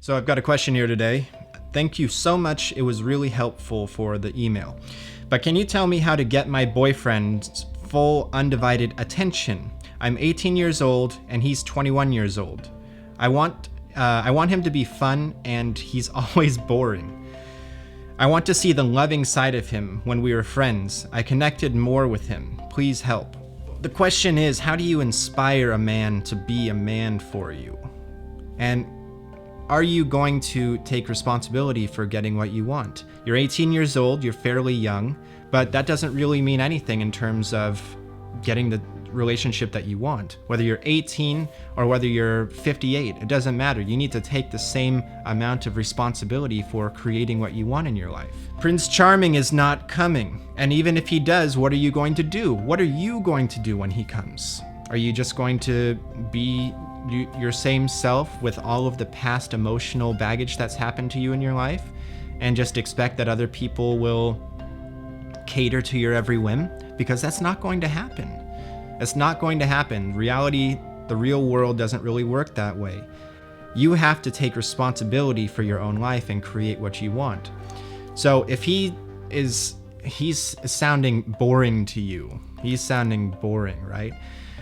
So I've got a question here today. Thank you so much. It was really helpful for the email. But can you tell me how to get my boyfriend's full undivided attention? I'm 18 years old and he's 21 years old. I want him to be fun and he's always boring. I want to see the loving side of him when we were friends. I connected more with him. Please help. The question is, how do you inspire a man to be a man for you? And are you going to take responsibility for getting what you want? You're 18 years old, you're fairly young, but that doesn't really mean anything in terms of getting the relationship that you want. Whether you're 18 or whether you're 58, it doesn't matter. You need to take the same amount of responsibility for creating what you want in your life. Prince Charming is not coming. And even if he does, what are you going to do? What are you going to do when he comes? Are you just going to be your same self with all of the past emotional baggage that's happened to you in your life and just expect that other people will cater to your every whim? Because that's not going to happen. It's not going to happen. Reality, the real world doesn't really work that way. You have to take responsibility for your own life and create what you want. So if he's sounding boring to you, he's sounding boring, right?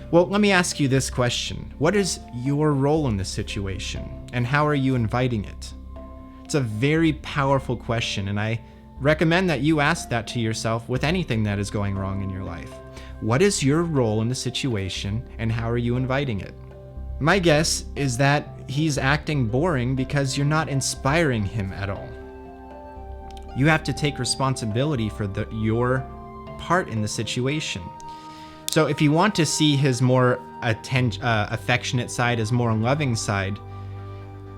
Well, let me ask you this question. What is your role in this situation, and how are you inviting it? It's a very powerful question, and I recommend that you ask that to yourself with anything that is going wrong in your life. What is your role in the situation, and how are you inviting it? My guess is that he's acting boring because you're not inspiring him at all. You have to take responsibility for your part in the situation. So if you want to see his more affectionate side, his more loving side,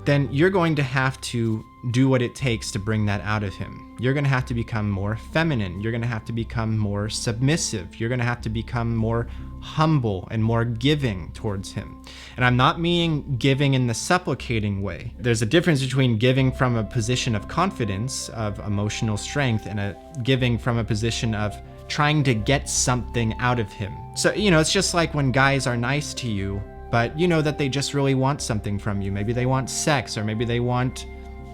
then you're going to have to do what it takes to bring that out of him. You're going to have to become more feminine. You're going to have to become more submissive. You're going to have to become more humble and more giving towards him. And I'm not meaning giving in the supplicating way. There's a difference between giving from a position of confidence, of emotional strength, and a giving from a position of trying to get something out of him. So, it's just like when guys are nice to you, but you know that they just really want something from you. Maybe they want sex, or maybe they want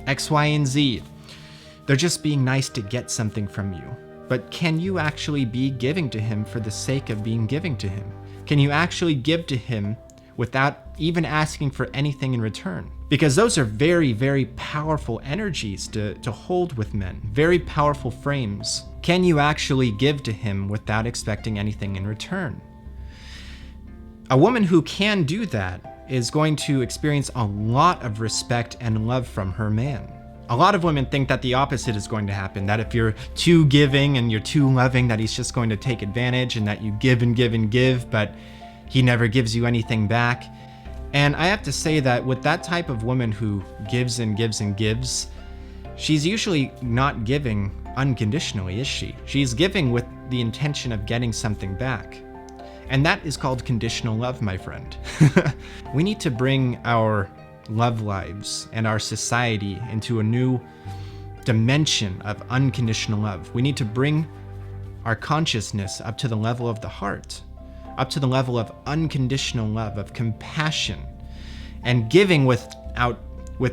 X, Y, and Z. They're just being nice to get something from you. But can you actually be giving to him for the sake of being giving to him? Can you actually give to him without even asking for anything in return? Because those are very, very powerful energies to hold with men, very powerful frames. Can you actually give to him without expecting anything in return? A woman who can do that is going to experience a lot of respect and love from her man. A lot of women think that the opposite is going to happen, that if you're too giving and you're too loving, that he's just going to take advantage, and that you give and give and give, but he never gives you anything back. And I have to say that with that type of woman who gives and gives and gives, she's usually not giving unconditionally, is she? She's giving with the intention of getting something back. And that is called conditional love, my friend. We need to bring our love lives and our society into a new dimension of unconditional love. We need to bring our consciousness up to the level of the heart, up to the level of unconditional love, of compassion, and giving with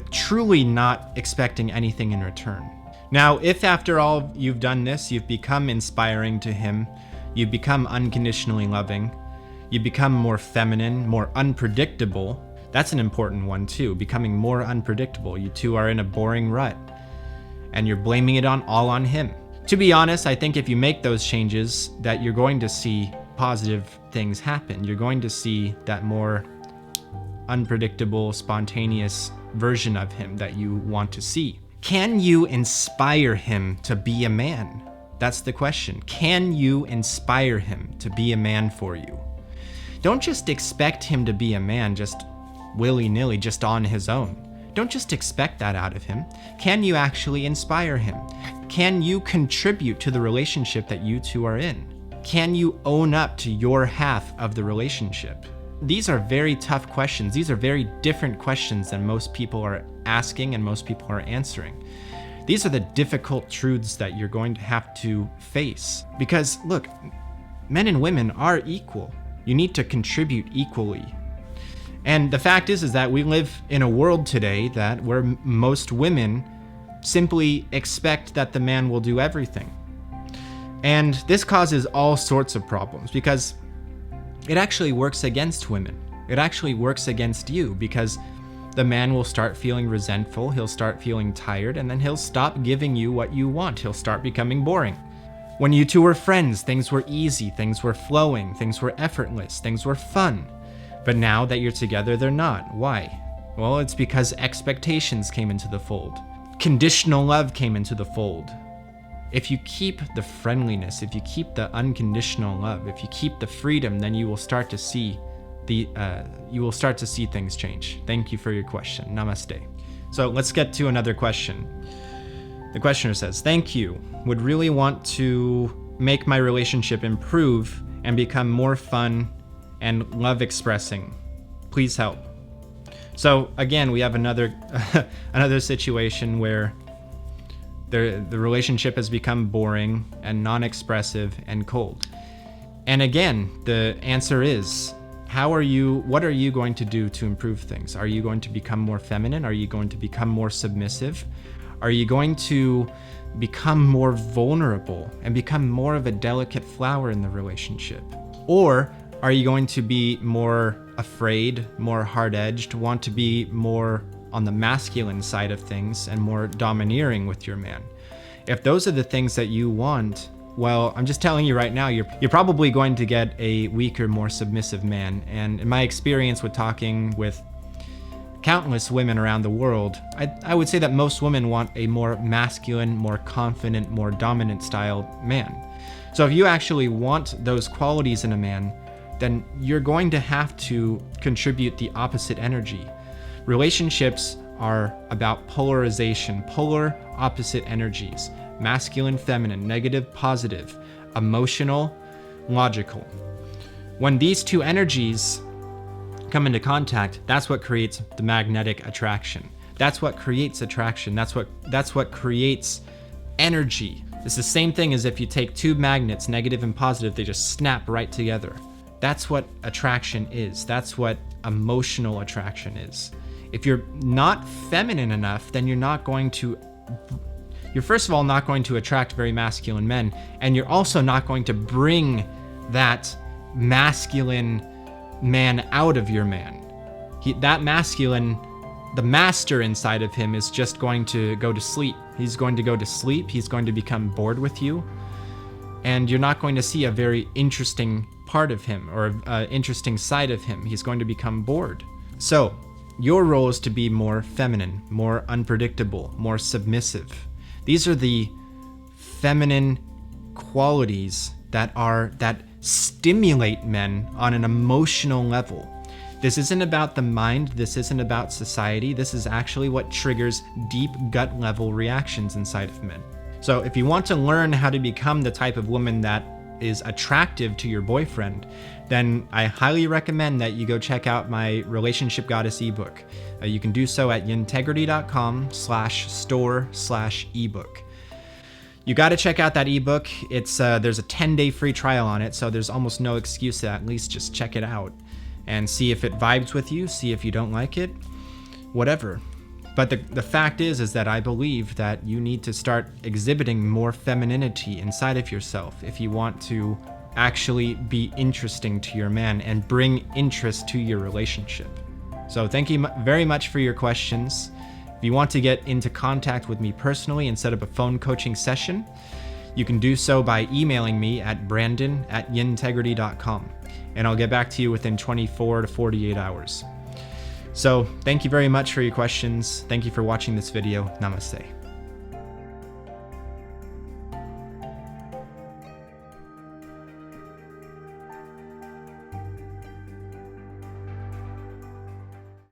truly not expecting anything in return. Now, if after all you've done this, you've become inspiring to him, you become unconditionally loving, you become more feminine, more unpredictable. That's an important one too, becoming more unpredictable. You two are in a boring rut and you're blaming it all on him. To be honest, I think if you make those changes, that you're going to see positive things happen. You're going to see that more unpredictable, spontaneous version of him that you want to see. Can you inspire him to be a man? That's the question. Can you inspire him to be a man for you? Don't just expect him to be a man just willy-nilly, just on his own. Don't just expect that out of him. Can you actually inspire him? Can you contribute to the relationship that you two are in? Can you own up to your half of the relationship? These are very tough questions. These are very different questions than most people are asking and most people are answering. These are the difficult truths that you're going to have to face. Because look, men and women are equal. You need to contribute equally. And the fact is that we live in a world today where most women simply expect that the man will do everything. And this causes all sorts of problems because it actually works against women. It actually works against you because the man will start feeling resentful, he'll start feeling tired, and then he'll stop giving you what you want. He'll start becoming boring. When you two were friends, things were easy, things were flowing, things were effortless, things were fun. But now that you're together, they're not. Why? Well, it's because expectations came into the fold. Conditional love came into the fold. If you keep the friendliness, if you keep the unconditional love, if you keep the freedom, then you will start to see things change. Thank you for your question. Namaste. So let's get to another question. The questioner says, thank you. Would really want to make my relationship improve and become more fun and love expressing. Please help. So again, we have another situation where the relationship has become boring and non-expressive and cold. And again, the answer is, what are you going to do to improve things? Are you going to become more feminine? Are you going to become more submissive? Are you going to become more vulnerable and become more of a delicate flower in the relationship? Or are you going to be more afraid, more hard-edged, want to be more on the masculine side of things and more domineering with your man? If those are the things that you want, well, I'm just telling you right now, you're probably going to get a weaker, more submissive man. And in my experience with talking with countless women around the world, I would say that most women want a more masculine, more confident, more dominant style man. So if you actually want those qualities in a man, then you're going to have to contribute the opposite energy. Relationships are about polarization, polar opposite energies, masculine, feminine, negative, positive, emotional, logical. When these two energies come into contact, that's what creates the magnetic attraction. That's what creates attraction. That's what creates energy. It's the same thing as if you take two magnets, negative and positive, they just snap right together. That's what attraction is. That's what emotional attraction is. If you're not feminine enough, then you're first of all not going to attract very masculine men, and you're also not going to bring that masculine man out of your man. That masculine, the master inside of him is just going to go to sleep. He's going to go to sleep, he's going to become bored with you, and you're not going to see a very interesting part of him or an interesting side of him. He's going to become bored. So, your role is to be more feminine, more unpredictable, more submissive. These are the feminine qualities that stimulate men on an emotional level. This isn't about the mind, this isn't about society, this is actually what triggers deep gut level reactions inside of men. So if you want to learn how to become the type of woman that is attractive to your boyfriend, then I highly recommend that you go check out my Relationship Goddess ebook. You can do so at yintegrity.com/store/ebook. You got to check out that ebook. There's a 10-day free trial on it, so there's almost no excuse to at least just check it out and see if it vibes with you, see if you don't like it, whatever. But the fact is that I believe that you need to start exhibiting more femininity inside of yourself if you want to actually be interesting to your man and bring interest to your relationship. So thank you very much for your questions. If you want to get into contact with me personally and set up a phone coaching session, you can do so by emailing me at brandon@yintegrity.com, and I'll get back to you within 24 to 48 hours. So thank you very much for your questions. Thank you for watching this video. Namaste.